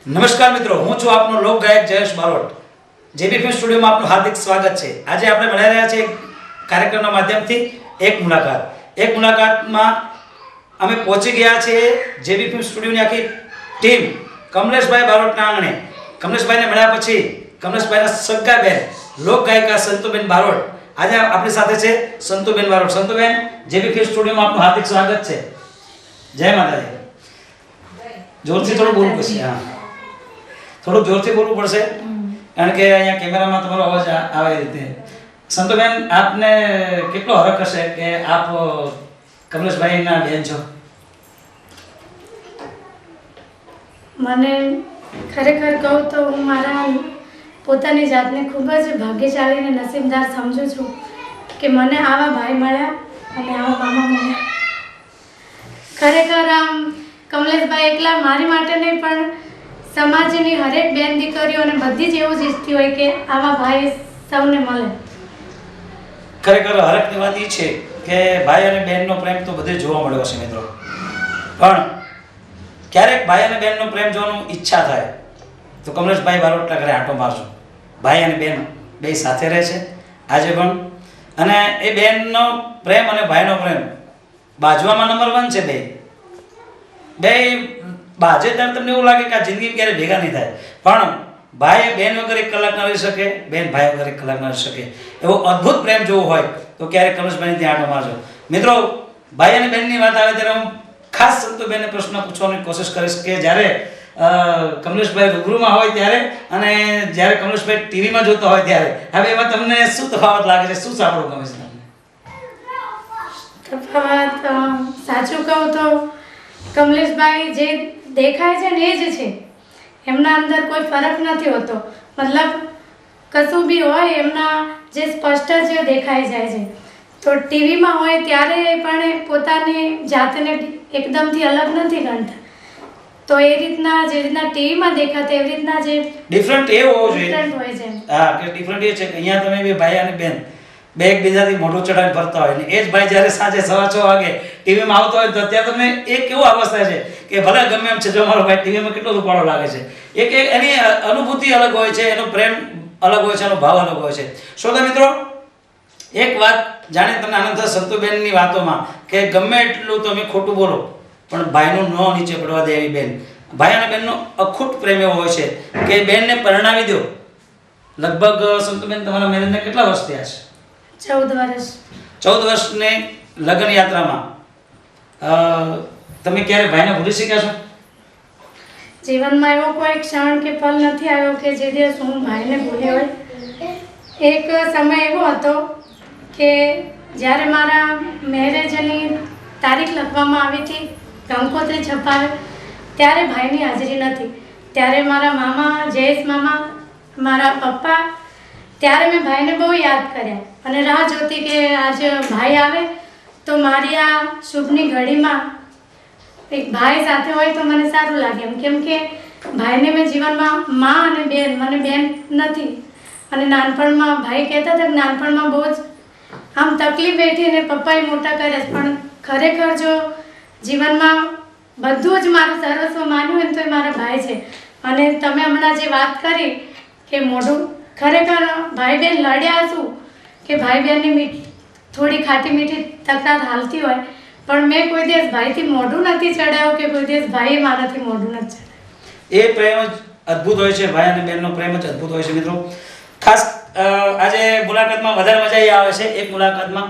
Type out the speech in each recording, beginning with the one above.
નમસ્કાર મિત્રો, હું છું આપનો લોક ગાયક જયેશ બારોટ. જેબી ફિલ્મ સ્ટુડિયોમાં આપનું હાર્દિક સ્વાગત છે. આજે આપણે મળી રહ્યા છીએ કાર્યક્રમના માધ્યમથી એક મુલાકાતમાં અમે પહોંચી ગયા છીએ જેબી ફિલ્મ સ્ટુડિયોની આખી ટીમ કમલેશભાઈ બારોટના આંગણે. કમલેશભાઈને મળ્યા પછી કમલેશભાઈના સગા બેન લોક ગાયિકા સંતુબેન બારોટ આજે આપણી સાથે છે. સંતુબેન બારોટ. સંતુબેન, જેબી ફિલ્મ સ્ટુડિયોમાં આપનું હાર્દિક સ્વાગત છે. જય માતાજી. જોરથી થોડું બોલવું પડશે. હા, થોડું જોરથી બોલવું પડશે કારણ કે અહીંયા કેમેરામાં તમારો અવાજ આવે એ રીતે. સંતુબેન, આપને કેટલો હરખ હશે કે આપ કમલેશભાઈના બેન છો? મને ખરેખર કહું તો હું મારા પોતાની જાતને ખૂબ જ ભાગ્યશાળી અને નસીબદાર સમજું છું કે મને આવા ભાઈ મળ્યા અને આવા મામા મળ્યા. ખરેખર આમ કમલેશભાઈ એકલા મારી માટે નહીં પણ સમાજની હરેક બેન દીકરીઓને બધી જ એવું જ ઈચ્છતી હોય કે આવા ભાઈ સૌને મળે. ખરેખર હરખની વાત એ છે કે ભાઈ અને બહેનનો પ્રેમ તો બધે જોવા મળ્યો છે મિત્રો, પણ ક્યારેક ભાઈ અને બહેનનો પ્રેમ જોવાનું ઈચ્છા થાય તો કમલેશભાઈ બારોટના ઘરે આંટો મારજો. ભાઈ અને બહેન બે સાથે રહે છે આજે પણ, અને એ બહેનનો પ્રેમ અને ભાઈનો પ્રેમ બાજવામાં નંબર 1 છે. બે બાજે ત્યારે તમને એવું લાગે કે આ જિંદગી ક્યારે ભેગા નહીં થાય, પણ ભાઈ બહેન વગર 1 કલાક ના રહી શકે, બહેન ભાઈ વગર 1 કલાક ના રહી શકે. એવો અદ્ભુત પ્રેમ જોવો હોય તો ક્યારેક કમલેશભાઈને ત્યાં આંટો મારજો. મિત્રો, ભાઈ અને બહેનની વાત આવે ત્યારે હું ખાસ સંતુબેનને પ્રશ્ન પૂછવાની કોશિશ કરીશ કે જ્યારે કમલેશભાઈ રૂબરૂમાં હોય ત્યારે અને જ્યારે કમલેશભાઈ ટીવીમાં જોતો હોય ત્યારે હવે એમાં તમને શું તફાવત લાગે છે? શું સાંભળવું ગમે છે તમને? તફાવત સાચું કહું તો કમલેશભાઈ જે દેખાય છે ને એ જ છે, એમના અંદર કોઈ ફરક નથી હોતો. મતલબ કશું બી હોય એમના જે સ્પષ્ટ જ દેખાઈ જાય છે. તો ટીવીમાં હોય ત્યારે પણ પોતાની જાતને એકદમથી અલગ નથી ગણતા. તો એ રીતના જે રીતના ટીવીમાં દેખાતા એવી રીતના જે ડિફરન્ટ એ હોવો જોઈએ. ડિફરન્ટ હોય છે. હા, કે ડિફરન્ટ એ છે કે અહીંયા તમે બે ભાઈ અને બેન બે એકબીજાથી મોઢું ચડાવીને ફરતા હોય ને એ જ ભાઈ જ્યારે સાંજે 6:15 વાગે ટીવીમાં આવતો હોય તો ત્યાં તમને એક કેવો અવસ્થા છે કે ભલે ગમે એમ છે જો મારો ભાઈ ટીવીમાં કેટલો રૂપાળો લાગે છે, એક એની અનુભૂતિ અલગ હોય છે, એનો પ્રેમ અલગ હોય છે, એનો ભાવ અલગ હોય છે. શ્રોતા મિત્રો, એક વાત જાણે તમને આનંદ થશે સંતુબેનની વાતોમાં કે ગમે એટલું તમે ખોટું બોલો પણ ભાઈનું ન નીચે પડવા દે એવી બેન. ભાઈ અને બહેનનો અખૂટ પ્રેમ એવો હોય છે કે બેનને પરણાવી દો. લગભગ સંતુબેન તમારા મેરેજને કેટલા વર્ષ થયા છે? 14 વર્ષ. 14 વર્ષની લગ્ન યાત્રામાં તમે ક્યારે ભાઈને ભૂલી શક્યા છો? જીવનમાં એવો કોઈ ક્ષણ કે પલ નથી આવ્યો કે જે દિવસ હું ભાઈને ભૂલી હોય. એક સમય એવો હતો કે જ્યારે મારા મેરેજની તારીખ લખવામાં આવી હતી, કંકોત્રી છપાવે, ત્યારે ભાઈની હાજરી નથી. ત્યારે મારા મામા, જયેશ મામા, મારા પપ્પા, ત્યારે મેં ભાઈને બહુ યાદ કર્યા અને રાહ જોતી કે આજે ભાઈ આવે તો મારી આ શુભની ઘડીમાં એક ભાઈ સાથે હોય તો મને સારું લાગે એમ. કેમ કે ભાઈને મેં જીવનમાં મા અને બેન, મને બેન નથી, અને નાનપણમાં ભાઈ કહેતા હતા કે નાનપણમાં બહુ જ આમ તકલીફ વેઠીને પપ્પાએ મોટા કર્યા, પણ ખરેખર જો જીવનમાં બધું જ મારું સર્વસ્વ માન્યું હોય ને તો એ મારા ભાઈ છે. અને તમે હમણાં જે વાત કરી કે મોઢું, ખરેખર ભાઈ બહેન લડ્યા શું કે ભાઈ બહેનની થોડી ખાટી મીઠી તકરાર હાલતી હોય, પણ મેં કોઈ દિવસ ભાઈથી મોઢું નથી ચડાવ્યું કે કોઈ દિવસ ભાઈએ મારાથી મોઢું નથી ચડાવ્યું. એ પ્રેમ જ અદ્ભુત હોય છે, ભાઈ અને બહેનનો પ્રેમ જ અદ્ભુત હોય છે મિત્રો. ખાસ આજે મુલાકાતમાં વધારે મજા એ આવે છે એક મુલાકાતમાં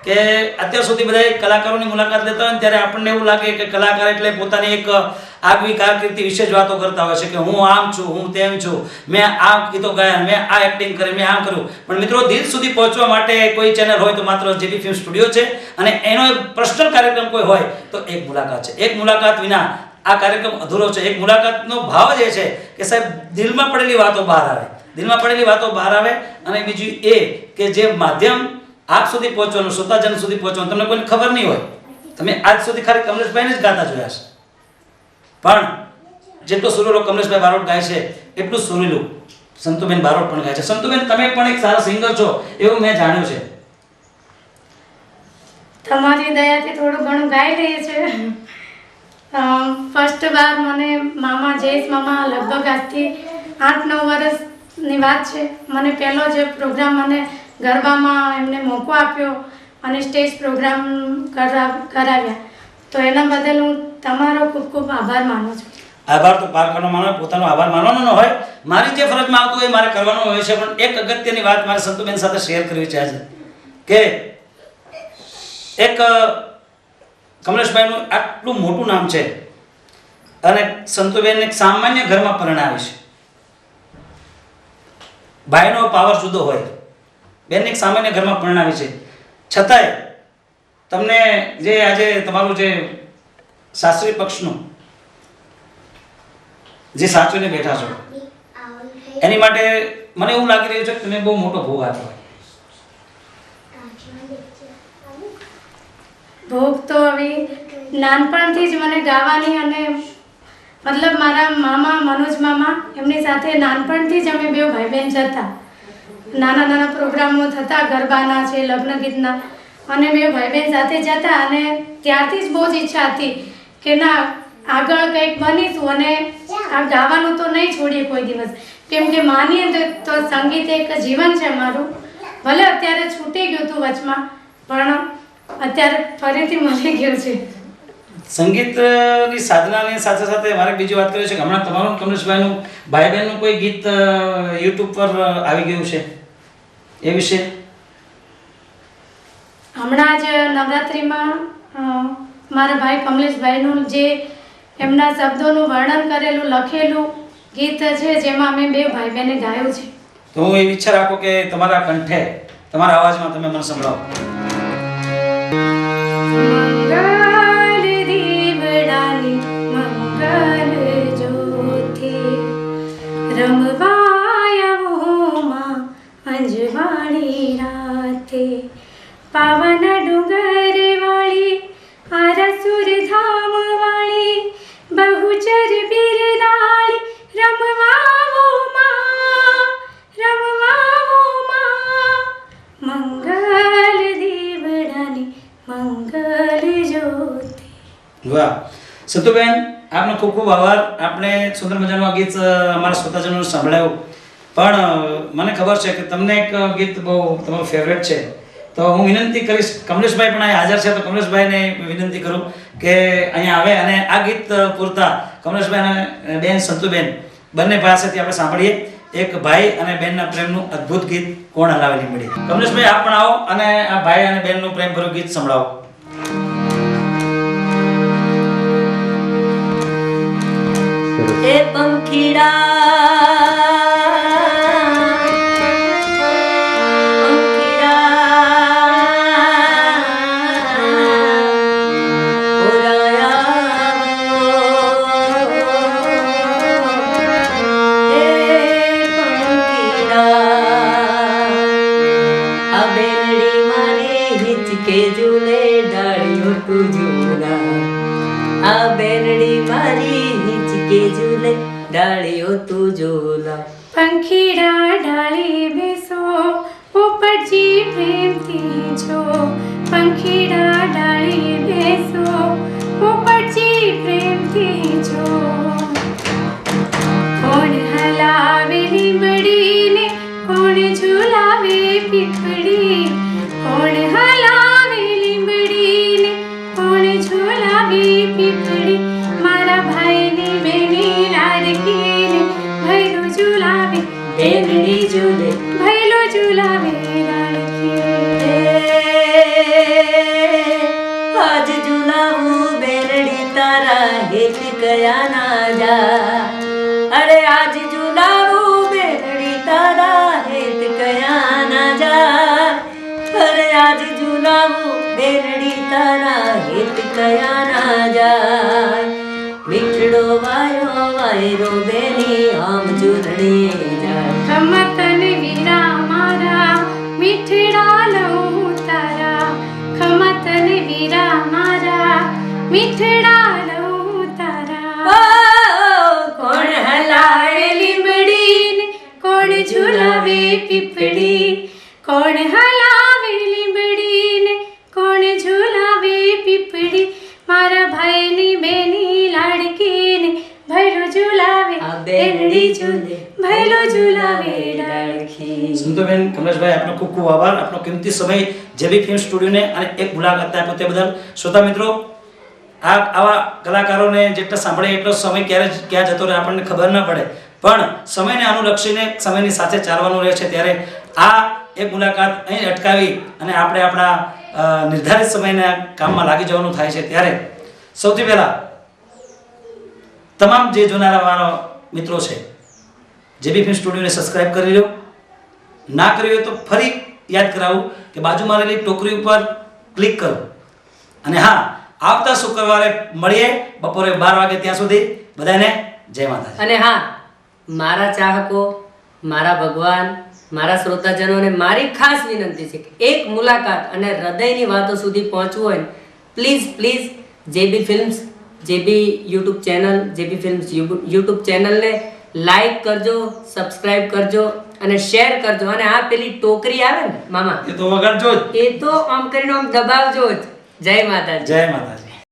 કે અત્યાર સુધી બધા કલાકારોની મુલાકાત લેતા હોય ને ત્યારે આપણને એવું લાગે કે કલાકાર એટલે પોતાની એક આગવી કારકિર્દી વિશે જ વાતો કરતા હોય છે કે હું આમ છું, હું તેમ છું, મેં આ ગીતો ગાયા, મેં આ એક્ટિંગ કરી, મેં આમ કર્યું. પણ મિત્રો, દિલ સુધી પહોંચવા માટે કોઈ ચેનલ હોય તો માત્ર જેબી ફિલ્મ સ્ટુડિયો છે, અને એનો એક પર્સનલ કાર્યક્રમ કોઈ હોય તો એક મુલાકાત છે. એક મુલાકાત વિના આ કાર્યક્રમ અધૂરો છે. એક મુલાકાતનો ભાવ જ એ છે કે સાહેબ દિલમાં પડેલી વાતો બહાર આવે, દિલમાં પડેલી વાતો બહાર આવે. અને બીજું એ કે જે માધ્યમ આપ સુધી પહોંચવાનું, શ્રોતાજન સુધી પહોંચવાનું, તમને કોઈને ખબર નહીં હોય, તમે આજ સુધી ખાલી કમલેશભાઈને જ ગાતા જોયા છે, પણ જેટલો સુરીલો કમલેશભાઈ બારોટ ગાય છે એટલું સુરીલું સંતુબેન બારોટ પણ ગાય છે. સંતુબેન, તમે પણ એક સારા સિંગર છો એવું મેં જાણ્યું છે. તમારી દયાથી થોડું ઘણું ગાઈ લઈએ છે. ફર્સ્ટ વાર મને મામા, જયેશ મામા, લગભગ આજથી 8-9 વર્ષની વાત છે, મને પહેલો જે પ્રોગ્રામ મને ગરબામાં એમને મોકો આપ્યો અને સ્ટેજ પ્રોગ્રામ કરાવ્યા, તો એના બદલ હું તમારો ખૂબ ખૂબ આભાર માનું છું. આભાર તો પાર કરવાનો માનો, પોતાનો આભાર માનવાનો ન હોય. મારી જે ફરજમાં આવતું હોય મારે કરવાનો હોય છે. પણ એક અગત્યની વાત મારે સંતુબેન સાથે શેર કરવી છે આજે કે એક કમલેશભાઈનું આટલું મોટું નામ છે અને સંતુબેન એક સામાન્ય ઘરમાં પરણાવી છે. ભાઈનો પાવર જુદો હોય, બેન એક સામાન્ય ઘરમાં પરણાવી છે, છતાંય તમને જે આજે તમારું જે શાસ્ત્રીય પક્ષનું જે સાચવીને બેઠા છો એની માટે મને એવું લાગી રહ્યું છે કે તમે બહુ મોટો ભોગ આપ્યો. ભોગ તો હવે નાનપણથી જ મને ગાવાની, અને મતલબ મારા મામા, મનોજ મામા, એમની સાથે નાનપણથી જ અમે બે ભાઈ બહેન જતા, નાના નાના પ્રોગ્રામો થતા ગરબાના છે, લગ્ન ગીતના, અને બે ભાઈ બહેન સાથે જતા. અને ત્યારથી જ બહુ જ ઈચ્છા હતી કે ના આગળ કંઈક બનીશું અને આ ગાવાનું તો નહીં છોડીએ કોઈ દિવસ, કેમ કે માનીએ તો સંગીત એક જીવન છે મારું. ભલે અત્યારે છૂટી ગયું હતું વચમાં, પણ અત્યારે ફરીથી મળી ગયું છે. સંગીતની સાધનાની સાથે સાથે મારે બીજી વાત કરવી છે કે હમણાં તમારું કમલેશભાઈનું ભાઈ બહેનનું કોઈ ગીત યુટ્યુબ પર આવી ગયું છે, એ વિશે હમણાં જ નવરાત્રિમાં મારા ભાઈ કમલેશભાઈનું જે એમના શબ્દોનું વર્ણન કરેલું, લખેલું ગીત છે જેમાં અમે બે ભાઈ બહેને ગાયું છે. તો હું એવી ઈચ્છા રાખું કે તમારા કંઠે, તમારા અવાજમાં તમે મને સંભળાવો. મંગલ દીવડાની મંગલ જ્યોતિ રમવાયામાં અંજવાળી રાતે, પાવન ડુંગર વાળી આરસુર ધામ વાળી બહુચર બિરદાળી રમવાવો માં મંગલ દીવડાની મંગલ જ્યોતિ. વાહ સંતુબેન, આપનો ખૂબ ખૂબ આભાર. આપણે સુંદર મજાનું આ ગીત અમારા શ્રોતાજનોને સંભળાયું, પણ મને ખબર છે કે તમને એક ગીત બહુ તમારું ફેવરેટ છે, તો હું વિનંતી કરીશ, કમલેશભાઈ પણ અહીંયા હાજર છે તો કમલેશભાઈને વિનંતી કરું કે અહીંયા આવે અને આ ગીત પૂરતા કમલેશભાઈ અને બેન સંતુબેન બંને પાસેથી આપણે સાંભળીએ એક ભાઈ અને બહેનના પ્રેમનું અદ્ભુત ગીત કોણ હલાવેલી મળી. કમલેશભાઈ આપ પણ આવો અને આ ભાઈ અને બહેનનું પ્રેમભર્યું ગીત સંભળાવો. એ પંખીડા પંખીડા પીપળી કોણ હલાવે લીંબડીને કોણ ઝુલાવે પીપળી મારા ભાઈની બેની લાડકીને ભૈલો ઝુલાવે બેનડી ઝૂલે ભૈલો ઝુલાવે લાડકી આજ ઝુલાવું બેનડી તારા હેત કયા ના જા અરે આજ ઝુલાવું બેનડી તારા હેત કયા ના જા અરે આજ ઝુલાવું બેનડી તારા હેત કયા ના જા મીઠડો વાયો વાયરો બેની આમ ઝૂલણી જા ખમતને વીરા મારા મીઠડા લઉં તારા ખમતને વીરા મારા મીઠડા લઉં તારા કોણ હલાવે લીંબડીને કોણ ઝુલાવે પીપળી કોણ હલાવે લીંબડીને કોણ ઝુલાવે પીપળી મારા ભાઈની બેની લાડકીને ભૈલો ઝુલાવે આ બેનડી ઝૂલે ભૈલો ઝુલાવે લાડકી સંતુબેન કમલેશભાઈ આપનો ખૂબ ખૂબ આભાર આપનો કિંમતી સમય જેબી ફિલ્મ સ્ટુડિયોને અને એક મુલાકાત આપ્યો તે બદલ. શ્રોતા મિત્રો, આવા કલાકારોને જેટલા સાંભળે એટલો સમય ક્યાં જતો રહે આપણને ખબર ન પડે, પણ સમયને અનુલક્ષીને સમયની સાથે ચાલવાનું રહે છે. ત્યારે આ એક મુલાકાત અહીં અટકાવી અને આપણે આપણા નિર્ધારિત સમયના કામમાં લાગી જવાનું થાય છે. ત્યારે સૌથી પહેલાં તમામ જે જોનારા મારા મિત્રો છે જેબી ફિલ્મ સ્ટુડિયોને સબસ્ક્રાઇબ કરી લો. ના કરી હોય તો ફરી યાદ કરાવું કે બાજુમાં રહેલી ટોકરી ઉપર ક્લિક કરો. અને હા, આવતા શુક્રવારે મળીએ બપોરે 12 વાગે. ત્યાં સુધી બધાને જય માતાજી. અને હા, મારા ચાહકો, મારા ભગવાન, મારા શ્રોતાજનોને મારી ખાસ વિનંતી છે કે એક મુલાકાત અને હૃદયની વાતો સુધી પહોંચવું હોય ને, please JB films, JB YouTube channel, JB films YouTube ચેનલને લાઈક કરજો, સબસ્ક્રાઇબ કરજો અને શેર કરજો. અને આ પેલી ટોકરી આવે ને મામા, એ તો વગાડજો જ. એ તો આમ કરીને આમ દબાવજો જ. જય માતાજી. જય માતાજી.